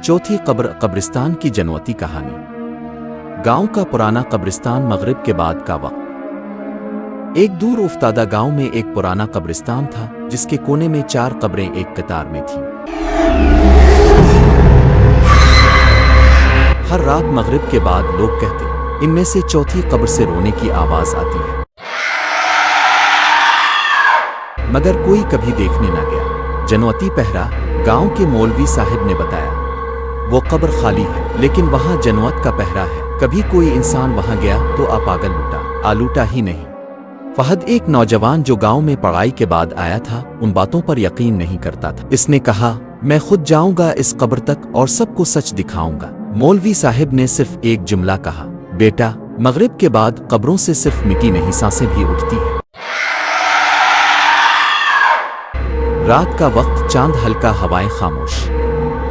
चौथी कब्र कब्रिस्तान की जनवती कहानी। गांव का पुराना कब्रिस्तान। मगरिब के बाद का वक्त। एक दूर उफ्तादा गांव में एक पुराना कब्रिस्तान था जिसके कोने में 4 कब्रें एक कतार में थीं। हर रात मगरिब के बाद लोग कहते, इनमें से चौथी कब्र से रोने की आवाज आती है, मगर कोई कभी देखने न गया। जनवती पहरा। गांव के मौलवी साहब ने बताया, वो कब्र खाली है लेकिन वहां जनवत का पहरा है। कभी कोई इंसान वहां गया तो पागल लूटा, आलूटा ही नहीं। फहद एक नौजवान जो गांव में पढ़ाई के बाद आया था, उन बातों पर यकीन नहीं करता था। इसने कहा, मैं खुद जाऊंगा इस कब्र तक और सबको सच दिखाऊंगा। मौलवी साहब ने सिर्फ एक जुमला कहा, बेटा, मगरिब के बाद कब्रों से सिर्फ मिट्टी नहीं, सांसें भी उठती है। रात का वक्त, चांद हल्का, हवाएं खामोश।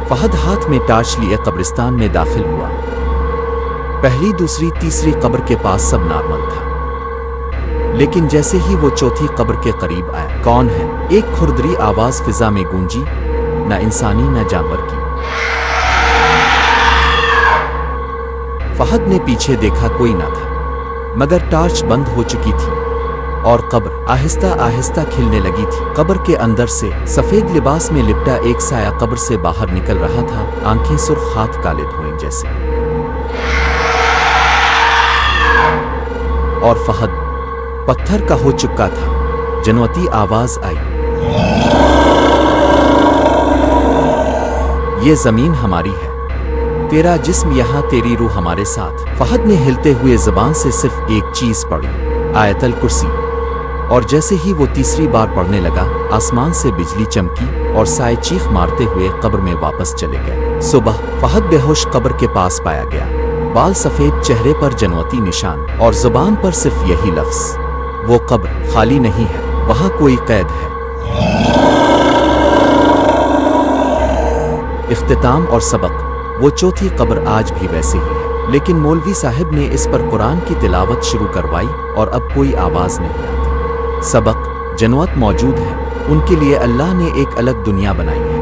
फहद हाथ में टार्च लिए कब्रिस्तान में दाखिल हुआ। पहली, दूसरी, तीसरी कब्र के पास सब नॉर्मल था, लेकिन जैसे ही वो चौथी कब्र के करीब आया, कौन है? एक खुरदरी आवाज फिजा में गूंजी, न इंसानी न जानवर की। फहद ने पीछे देखा, कोई ना था, मगर टार्च बंद हो चुकी थी और कब्र आहिस्ता आहिस्ता खिलने लगी थी। कब्र के अंदर से सफेद लिबास में लिपटा एक साया कब्र से बाहर निकल रहा था, आंखें सुर्ख, हाथ काले धुएं जैसे। और फहद पत्थर का हो चुका था। जनवती आवाज आई, ये जमीन हमारी है, तेरा जिस्म यहाँ, तेरी रूह हमारे साथ। फहद ने हिलते हुए जबान से सिर्फ एक चीज पढ़ी, आयतल कुर्सी। और जैसे ही वो तीसरी बार पढ़ने लगा, आसमान से बिजली चमकी और साए चीख मारते हुए कब्र में वापस चले गए। सुबह फहद बेहोश कब्र के पास पाया गया, बाल सफेद, चेहरे पर जनवती निशान और जुबान पर सिर्फ यही लफ्ज, वो कब्र खाली नहीं है, वहां कोई कैद है। इख्तिताम और सबक। वो चौथी कब्र आज भी वैसे ही है, लेकिन मौलवी साहब ने इस पर कुरान की तिलावत शुरू करवाई और अब कोई आवाज नहीं आती। सबक। जनवत मौजूद है, उनके लिए अल्लाह ने एक अलग दुनिया बनाई है।